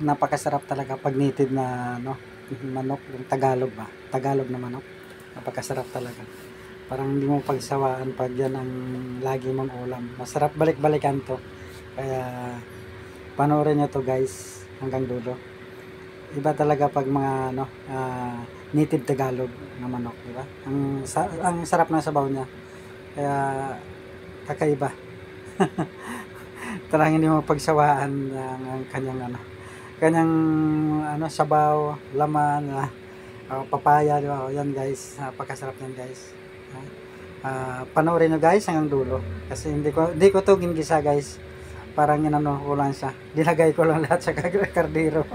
napakasarap talaga pag native na manok, yung Tagalog ba? Tagalog na manok. Napakasarap talaga. Parang hindi mo pagsawaan pag yan ang lagi mong ulam. Masarap balik-balikan to. Kaya panoorin nyo to guys hanggang dulo. Iba talaga pag mga native Tagalog na manok, di ba? Ang sarap ng sabaw niya. Kaya kakaiba. Talagang hindi mo pagsawaan ang kanyang sabaw, laman, papaya, di ba? Yan guys, napakasarap yan guys. Panoorin nyo guys hanggang dulo. Kasi hindi ko to ginigisa guys. Parang inano ko lang siya. Dinagay ko lang lahat sa kardero.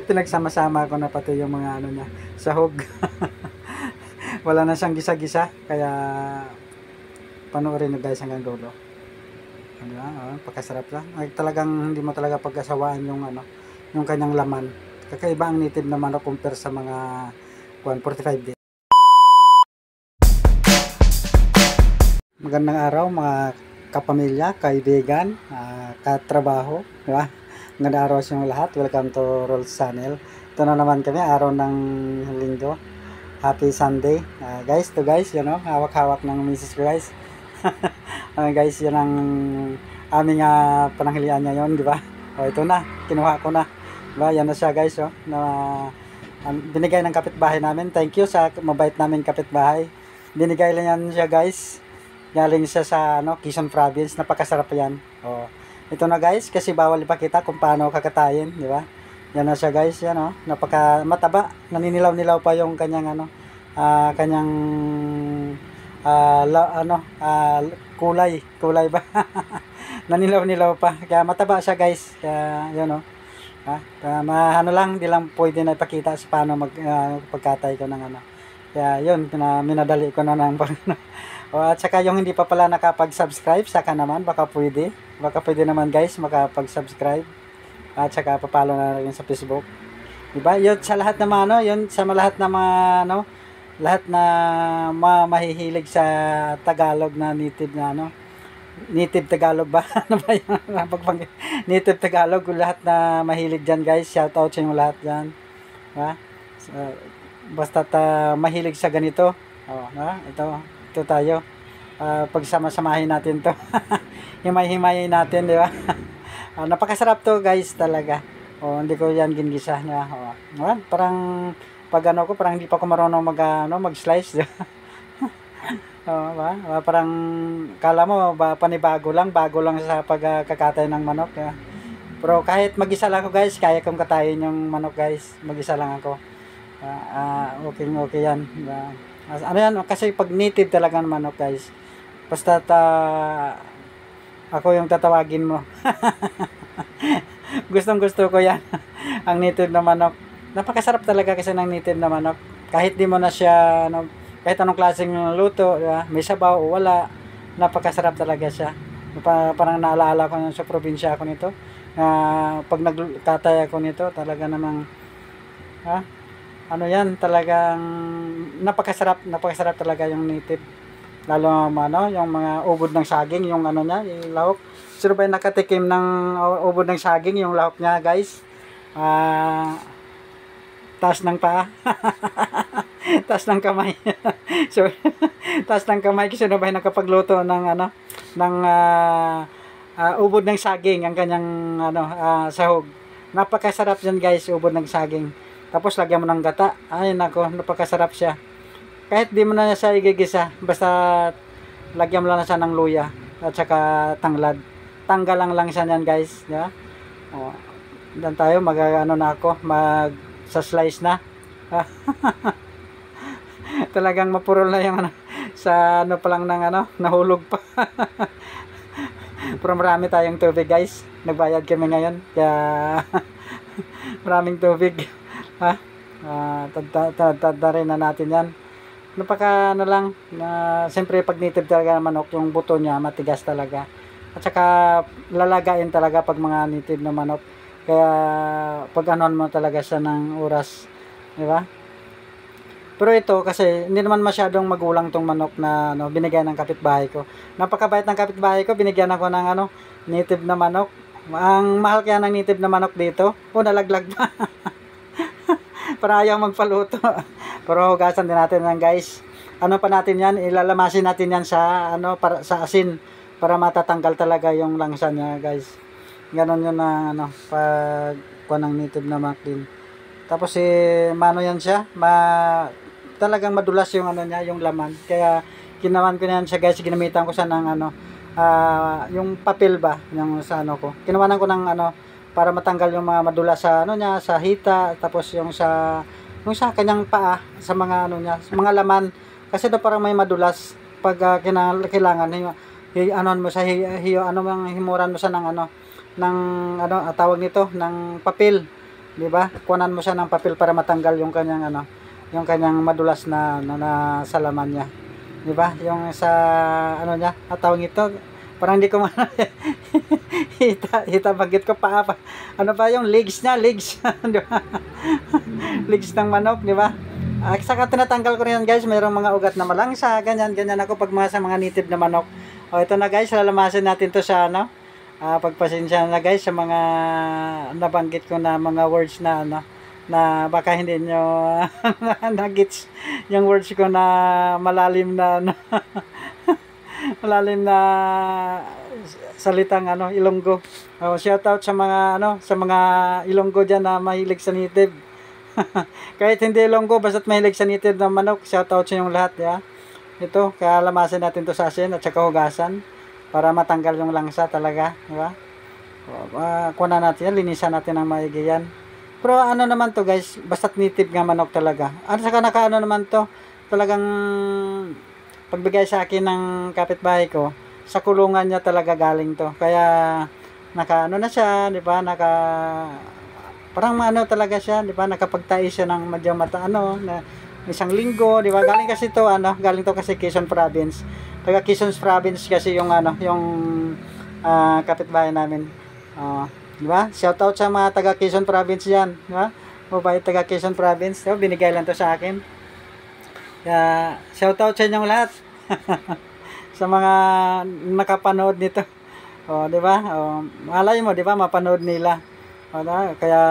Pinagsama-sama ko na pati yung mga niya, sahog. Wala na siyang gisa-gisa. Kaya panoorin nyo guys hanggang dulo. Pagkasarap lang. Ay, talagang hindi mo talaga pagkasawaan yung kanyang laman. Kakaiba ang native na manok compare sa mga 45 days. Magandang araw mga kapamilya, kaibigan, katrabaho, di ba? Magandang araw sa inyo lahat. Welcome to Rolls Channel. Ito na naman kami, araw ng linggo. Happy Sunday. Guys, hawak-hawak ng misis ko guys. Guys, yan ang aming pananghalian ngayon, di ba? Ito na, kinuha ko na. Diba? Yan na siya guys, na binigay ng kapitbahay namin. Thank you sa mabait namin kapitbahay. Binigay lang yan siya guys. Galing siya sa Quezon Province. Napakasarap yan. Ito na guys, kasi bawal ipakita kung paano kakatayin, di ba? Yan na siya guys, yan napaka mataba. Naninilaw-nilaw pa yung kanyang kulay ba? Nanilaw-nilaw pa. Kaya mataba siya guys. Kaya yan di lang pwede na ipakita sa paano pagkatay ko ng Kaya yun, minadali ko na ng at saka yung hindi pa pala nakapag-subscribe, saka naman baka pwede naman guys makapag-subscribe. At saka papalo na rin sa Facebook. Diba? Yun sa lahat ng yun sa lahat ng lahat na mahihilig sa Tagalog na native na native Tagalog ba? Ano ba yung native Tagalog, lahat na mahilig dyan guys, shout out sa inyo lahat dyan. Basta mahilig sa ganito. Ito tayo. Pagsama-samahin natin to. Himay-himayin natin, di ba? Napakasarap to guys talaga. Hindi ko yan ginigisa. Parang pag parang hindi pa ko marunong mag-slice. Parang kala mo panibago lang, bago lang sa pagkakatay ng manok. Pero kahit mag-isa lang ako guys, kaya kong katayin yung manok guys. Mag-isa lang ako. Okay yan. Yan, kasi pag native talaga ng manok guys, basta ako yung tatawagin mo. Gustong gusto ko yan. Ang native na manok. Napakasarap talaga kasi ng native na manok. Kahit di mo na siya kahit anong klaseng luto, may sabaw o wala, napakasarap talaga siya. Parang naalala ko sa probinsya ako nito. Pag nagkatay ako nito, talaga namang yan, talagang napakasarap talaga yung native. Lalo yung mga ubod ng saging, yung niya, yung lahok. Sino ba yung nakatikim ng ubod ng saging, yung lahok niya, guys? Taas ng paa. Taas ng kamay. So, taas ng kamay, sino ba yung nakapagluto ng ubod ng saging, ang kanyang sahog. Napakasarap yan, guys, ubod ng saging. Tapos lagyan mo ng gata. Ay nako, napakasarap siya. Kahit di mo na siya igigisa, basta lagyan mo lang siya ng luya at saka tanglad. Tanggalang lang siya niyan guys. Dan tayo na ako, sa slice na. Talagang mapurol na yung sa pa lang ng nahulog pa. Pero marami tayong tubig guys. Nagbayad kami ngayon. Kaya maraming tubig. Tadarin na natin yan. Lang siyempre pag native talaga manok, yung buto niya matigas talaga, at saka lalagain talaga pag mga native na manok. Kaya pag mo talaga siya ng oras, di ba? Pero ito kasi hindi naman masyadong magulang tong manok na binigyan ng kapitbahay ko. Napakabait ng kapitbahay ko, binigyan ako ng native na manok. Ang mahal kaya ng native na manok dito. O, nalaglag pa. Para ayaw magpaluto. Pero hugasan din natin yan, guys. Ano pa natin yan? Ilalamasin natin yan sa, para, sa asin. Para matatanggal talaga yung langsa niya, guys. Ganon yun na, pag kuha ng native na maclean. Tapos, mano yan siya. Talagang madulas yung niya, yung laman. Kaya, ginawan ko na yan siya, guys. Ginamitan ko siya ng, yung papel ba, yung sa ko. Ginawan ko ng, para matanggal yung mga madulas sa niya, sa hita, tapos yung sa kanyang paa, sa mga niya, sa mga laman, kasi daw parang may madulas pag kailangan mo sa himuran mo sa ng tawag nito ng papel, di ba? Kunan mo siya ng papel para matanggal yung kanyang yung kanyang madulas na sa laman niya, di ba? Yung sa niya, tawag ito, parang hindi ko hita bagit ko pa yung legs niya, legs. Di ba? Legs ng manok, di ba? Saka tinatanggal ko rin yan, guys. Mayroong mga ugat na malangsa, ganyan ako pag sa mga native na manok. O ito na, guys, lalamasin natin to sa pagpasensya na, guys, sa mga nabanggit ko na mga words na na baka hindi nyo nagets yung words ko na malalim na malalim na salitang Ilonggo. Shout out sa mga sa mga Ilonggo diyan na mahilig sa native. Kahit hindi Ilonggo, basta't mahilig sa native na manok, shout out sa inyong lahat, ya. Ito, kalamasin natin to sa asin at saka hugasan para matanggal yung langsa talaga, di ba? Kuha natin yan, linisan natin ng maigi yan. Pero naman to, guys, basta't native nga manok talaga. Saka naman to, talagang pagbigay sa akin ng kapitbahay ko, sa kulungan niya talaga galing to. Kaya na siya, 'di ba? Parang talaga siya, 'di ba? Nakapagtai siya ng medyo na isang linggo, 'di ba? Galing kasi to galing to kasi Quezon Province. Taga Quezon Province kasi yung yung kapitbahay namin. 'Di ba? Shout out sa mga taga Quezon Province diyan, 'di ba? Mabait taga Quezon Province. So, binigay lang to sa akin. Kaya, shout out sa inyong lahat. Sa mga nakapanood nito. Di ba? Malay mo, di ba? Mapanood nila. Kaya,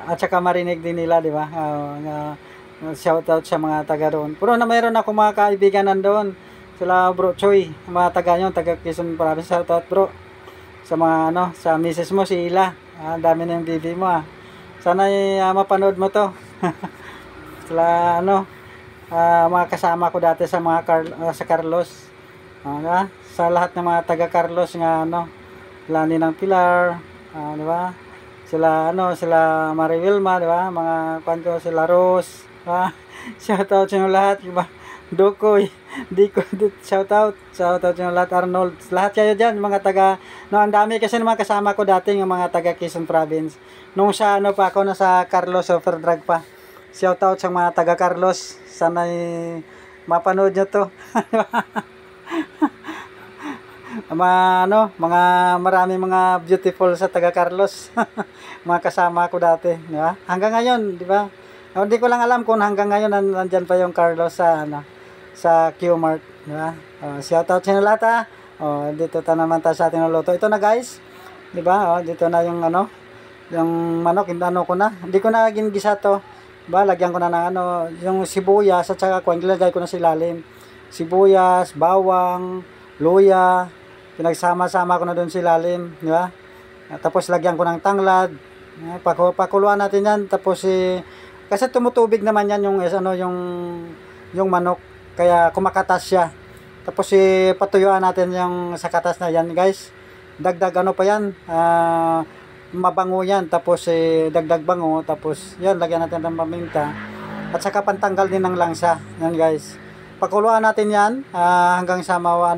at saka marinig din nila, di ba? Shout out sa mga taga roon. Pero mayroon ako mga kaibigan nandoon. Sila Bro Choy, mga taga nyo, taga Quezon Province. Shout out, bro. Sa mga sa misis mo, si Ila. Dami na yung bibi mo, Sana mapanood mo to. Sila mga kasama ko dati sa mga sa Carlos. Sa lahat ng mga taga Carlos nga Lani ng Pilar, di ba? Sila Mari Wilma, di ba? Mga kwanto sila Rose, di ba? Shout out sa inyo lahat, di ba? Dukoy, Diko, shout out sa inyo lahat, Arnold, lahat kayo diyan, mga taga ang dami kasi ng mga kasama ko dati, yung mga taga Quezon Province. Nung sa pa ako sa Carlos Overdrag pa. Shout out sa mga taga Carlos. Sana mapanood nyo to. Mga marami mga beautiful sa taga Carlos. Mga kasama ko dati, di ba? Hanggang ngayon, di ba? Hindi ko lang alam kung hanggang ngayon nandiyan pa yung Carlos sa Q-Mart, di ba? Shout out sa inyo lahat, dito naman tayo sa ating luto. Ito na, guys. Di ba? Dito na yung yung manok, ko na. Hindi ko na ginigisa to. Ba, lagyan ko na ng yung sibuyas at saka ilagay ko na sa ilalim. Sibuyas, bawang, luya, pinagsama-sama ko na doon sa ilalim, di ba? Tapos lagyan ko ng tanglad. Pakuluan natin yan, tapos kasi tumutubig naman yan yung manok, kaya kumakatas siya. Tapos patuyuan natin yung sa katas na yan, guys. Dagdag pa yan, mabango yan, tapos dagdag bango, tapos yan, lagyan natin ng paminta at saka pantanggal din ng langsa yan, guys. Pakuluan natin yan hanggang sa makuha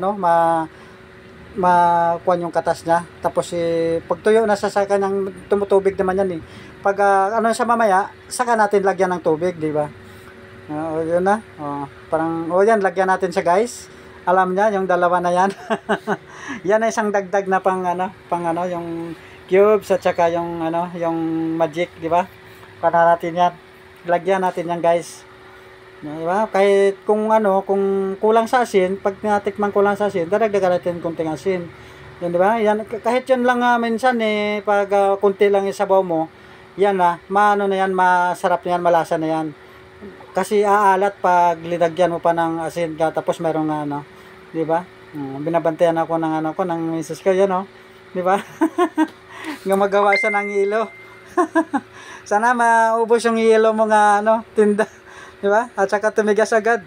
yung katas niya, tapos pagtuyo na sa kanyang tumutubig naman yan pag sa mamaya, saka natin lagyan ng tubig, di ba? Yun na, parang yan, lagyan natin siya, guys. Alam niya yung dalawa na yan. Yan ay isang dagdag na pang yung cubes at saka yung magic, di ba? Para natin yan. Lagyan natin yan, guys. Di ba? Kahit kung kulang sa asin, pag natikman kulang sa asin, dadagdagan natin kunting asin. Yan, di ba? Yan, kahit yun lang minsan pag kunti lang yung sabaw mo, yan maano na yan, masarap na yan, malasa na yan. Kasi aalat pag linagyan mo pa ng asin ka, tapos merong di ba? Binabantayan ako ng ko ng misis ko, yan di ba? Gumagawa siya ng hilo. Sana maubos yung hilo mo tinda, di ba? At saka tumigas agad.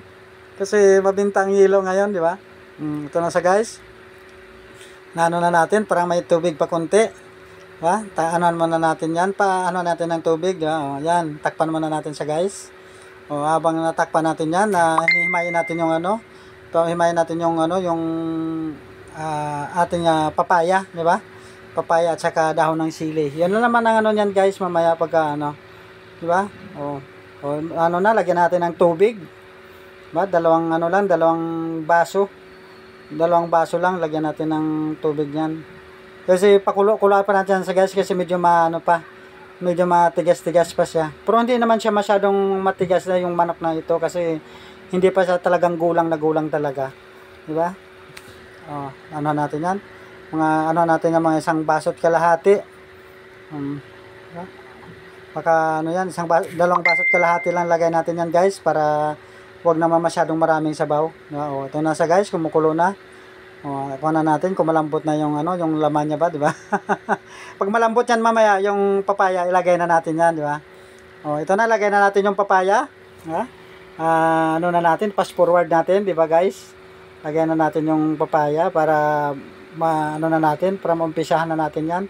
Kasi mabintang hilo ngayon, di ba? Ito na sa guys. Ano na natin, parang may tubig pa konti. Diba? Anoan muna natin yan. Ano natin ng tubig. Yan, takpan muna natin siya guys. Habang natakpan natin yan, himayin natin yung himayin natin yung yung ating papaya, di ba? Papaya at saka dahon ng sili. Yan na naman ang niyan guys, mamaya pagka di ba? Lagyan natin ng tubig. Diba? Dalawang baso. Dalawang baso lang, lagyan natin ng tubig niyan. Kasi pakulo-kulo pa natin sa guys kasi medyo medyo matigas-tigas pa siya. Pero hindi naman siya masyadong matigas na yung manok na ito kasi hindi pa siya talagang gulang na gulang talaga. Di ba? Ano natin yan? Natin yung mga isang baso't kalahati. Diba? Baka yan, dalawang baso't kalahati lang lagay natin yan guys para wag naman masyadong maraming sabaw. Ito na sa guys, kumukulo na. Kuha na natin kung malambot na yung yung laman niya ba, di ba? Pag malambot yan mamaya, yung papaya ilagay na natin yan, di ba? Ito na, lagay na natin yung papaya. Na natin, fast forward natin, di ba guys? Lagay na natin yung papaya para na natin, para maumpisahan na natin yan.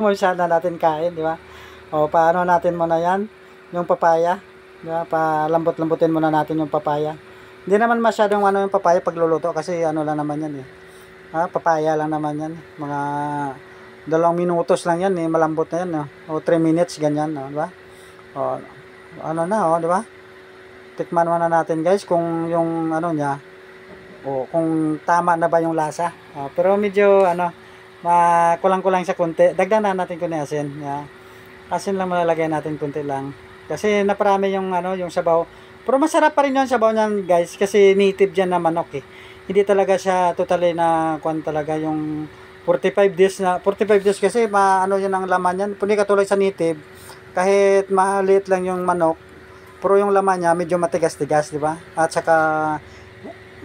Maumpisahan na natin kain, di ba? Paano natin muna yan, yung papaya. Diba? Palambot-lambutin muna natin yung papaya. Hindi naman masyadong yung papaya pagluluto kasi lang naman yan papaya lang naman yan. Mga 2 minutos lang yan malambot na yan o 3 minutes ganyan diba? Diba? Tikman muna natin guys kung yung niya kung tama na ba yung lasa. Pero medyo kulang-kulang sa konti. Dagdagan natin kunti asin. Asin lang malalagay natin konti lang. Kasi naparami yung yung sabaw. Pero masarap pa rin yung sabaw niyan, guys, kasi native diyan na manok Hindi talaga siya totally na talaga yung 45 days kasi yun ang laman niyan. Hindi katulad sa native, kahit maliit lang yung manok, pero yung laman niya medyo matigas-tigas, di ba? At saka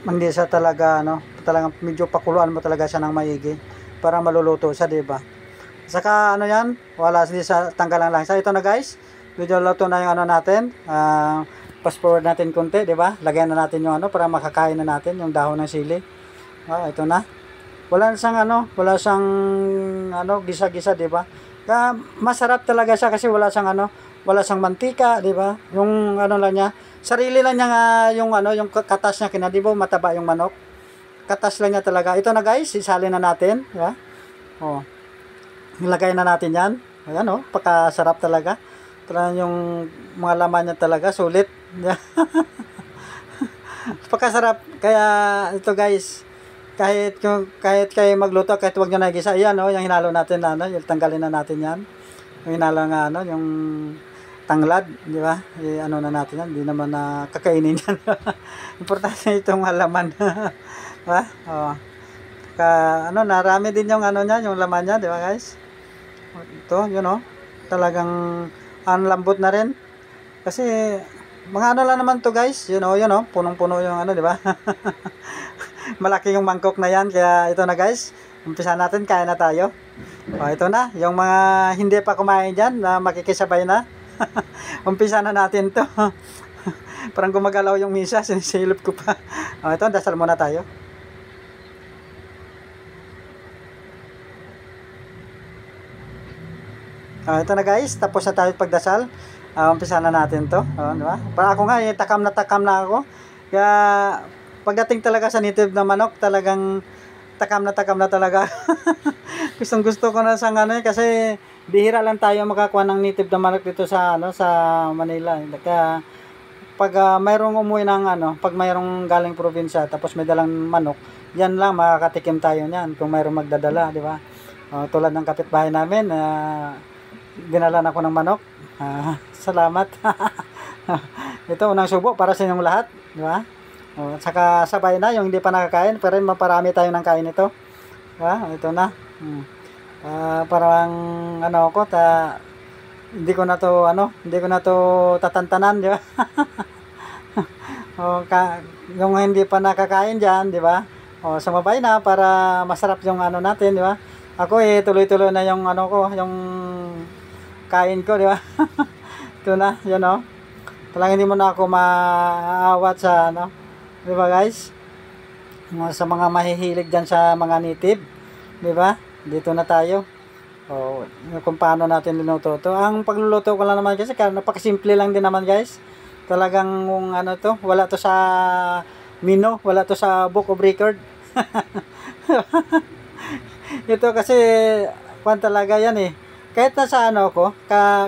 hindi siya talaga talagang medyo pakuluan mo talaga siya ng maigi para maluluto siya, di ba? Saka yan, wala hindi sa tanggalan lang. Ito na guys. Medyo luto na yung natin. Fast forward natin konti, di ba? Lagyan na natin yung para makakain na natin yung dahon ng sili. Ito na. Wala siyang gisa-gisa, di ba? Masarap talaga siya kasi wala siyang mantika, di ba? Yung lang niya, sarili lang niya yung katas niya di ba? Mataba yung manok. Katas lang niya talaga. Ito na guys, isali na natin, di ba? Ilagay na natin 'yan. Ayan pakasarap talaga. Talagang yung mga laman niya talaga sulit. Pakasarap. Kaya ito guys, kahit kayo magluto, kahit wag niyo na igisa, ayan yung hinalo natin yung tanggalin na natin 'yan. Yung hinalo nga yung tanglad, di ba? Na natin 'yan, hindi naman kakainin 'yan. Importante itong laman. Diba? Narami din yung niya, yung laman niya, di ba guys? Ito, talagang lambot na rin. Kasi mga lang naman to guys, punong-puno yung di ba? Malaki yung mangkok na yan, kaya ito na guys. Umpisa natin, kain na tayo. Ito na, yung mga hindi pa kumain dyan, na makikisabay na. Umpisa na natin to. Parang gumagalaw yung misa, sinisilip ko pa. Ito, dasal muna tayo. Ito na guys, tapos na tayo pagdasal. Umpisa na natin to. Di ba? Para ako nga, takam na ako. Kaya pagdating talaga sa native na manok, talagang takam na talaga. Gustong gusto ko na sa kasi bihira lang tayo makakuha ng native na manok dito sa sa Manila. Kaya pag mayroong umuwi ng pag mayroong galing probinsya tapos may dalang manok, yan lang makakatikim tayo niyan kung mayroong magdadala, di ba? Tulad ng kapitbahay namin, dinala na ako ng manok. Salamat. Ito unang subo para sa inyong lahat, di ba? Saka sabay na yung hindi pa nakakain, pero maparami tayo ng kain ito. Ito na. Parang ano ako hindi ko na to tatantanan, di ba? Yung hindi pa nakakain diyan, di ba? Sumabay na para masarap yung ano natin, di ba? Ako tuloy-tuloy na yung ano ko, yung kain ko, di ba? Ito na, yun Talagang hindi mo na ako maaawat sa ano, di ba guys? Sa mga mahihilig dyan sa mga native, di ba? Dito na tayo. Kung paano natin linuto to. Ang pagluluto ko lang naman kasi napakasimple lang din naman guys. Talagang ano to, wala to sa menu, wala to sa book of record. Ito kasi talaga yan Kahit na sa ano ko,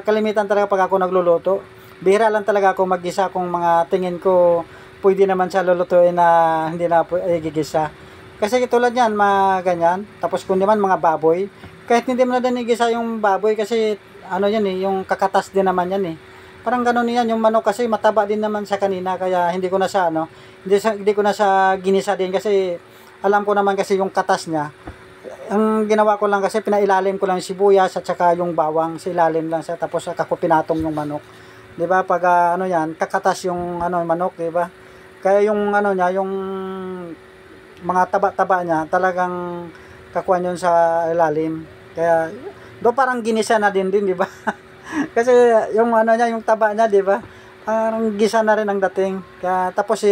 kalimitan talaga pag ako nagluluto. Bihira lang talaga ako mag-gisa kung mga tingin ko pwede naman siya lulutuin na hindi na gigisa. Kasi tulad yan, mga ganyan. Tapos kung naman mga baboy, kahit hindi mo na din igisa yung baboy kasi ano yan yung kakatas din naman yan Parang gano'n yan, yung manok kasi mataba din naman sa kanina kaya hindi ko na siya hindi ko na siya ginisa din kasi alam ko naman kasi yung katas niya. Ang ginawa ko lang kasi pinailalim ko lang yung sibuyas at saka yung bawang, sa ilalim lang siya tapos saka ko pinatong yung manok. 'Di ba? Pag yan, kakatas yung manok, 'di ba? Kaya yung niya, yung mga taba-taba niya, talagang kakuan yun sa ilalim. Kaya parang ginisa na din, 'di ba? Kasi yung niya, yung taba niya, 'di ba? Parang gisa na rin ang dating. Kaya tapos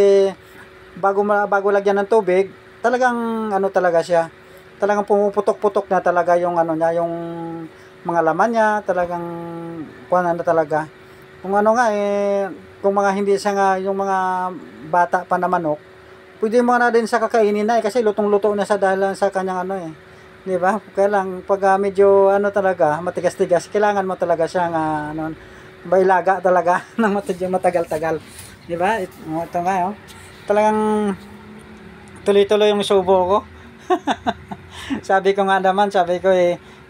bago lagyan ng tubig, talagang talaga siya. Talagang pumuputok-putok na talaga yung niya, yung mga laman niya, talagang kuan talaga. Kung kung mga hindi siya nga, yung mga bata pa na manok, pwede mo na din sa kakainin na kasi lutong-luto na sa dahil sa kanyang di ba? Kaya lang, pag medyo talaga, matigas-tigas, kailangan mo talaga siya nga, bailaga talaga, ng matagal-tagal. Di ba? Ito nga, Talagang, tuloy-tuloy yung subo ko. Sabi ko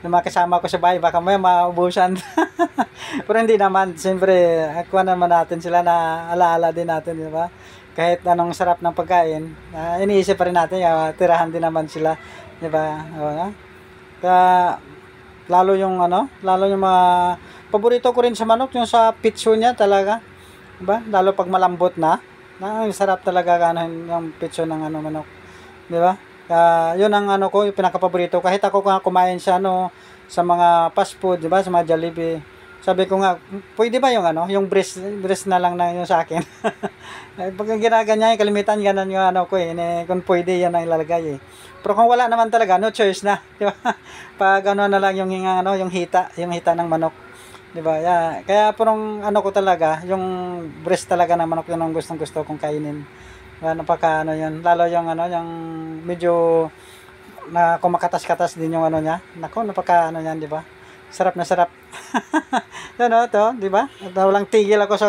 yung mga kasama ko sa bahay, baka may maubusan. Pero hindi naman, siyempre, akuha naman natin sila na alaala din natin, di ba? Kahit anong sarap ng pagkain, iniisip pa rin natin, tirahan din naman sila, di ba? Kaya, lalo yung mga, paborito ko rin sa manok, yung sa pitso niya talaga, di ba? Lalo pag malambot na, sarap talaga yung pitso ng manok, di ba? Yun ang ko, yung pinaka-paborito. Kahit ako kumain sa sa mga fast food, di ba? Sa mga Jollibee. Sabi ko nga, pwede ba yung breast na lang na yung sa akin. Pag ginaganyan, kalimitan ganan yung ko kung pwede yan ang ilalagay Pero kung wala naman talaga, no choice na, di ba? Pag na lang yung yung hita ng manok. Di ba? Kaya parang ko talaga, yung breast talaga ng manok yun ang gustong-gusto kong kainin. Napaka yun, lalo yung yung medyo na kumakatas-katas din yung niya. Nako, napaka yan, di ba? Sarap na sarap. To, di ba? At walang tigil ako sa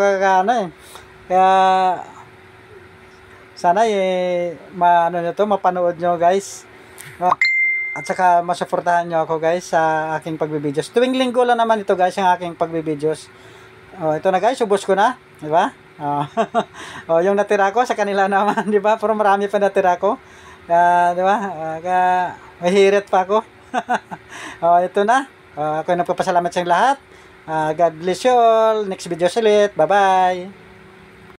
Kaya sana mapanood nyo guys. At saka masuportahan nyo ako guys sa aking pagbibidyo's. Tuwing linggo lang naman ito guys ang aking pagbibidyo's. Ito na guys, ubos ko na, di ba? Yung natira ko sa kanila naman, di ba? Pero marami pa natira ko. Di ba? Mahihirit pa ako. Ito na. Ako nagpapasalamat sa lahat. God bless you all. Next video ulit. Bye-bye.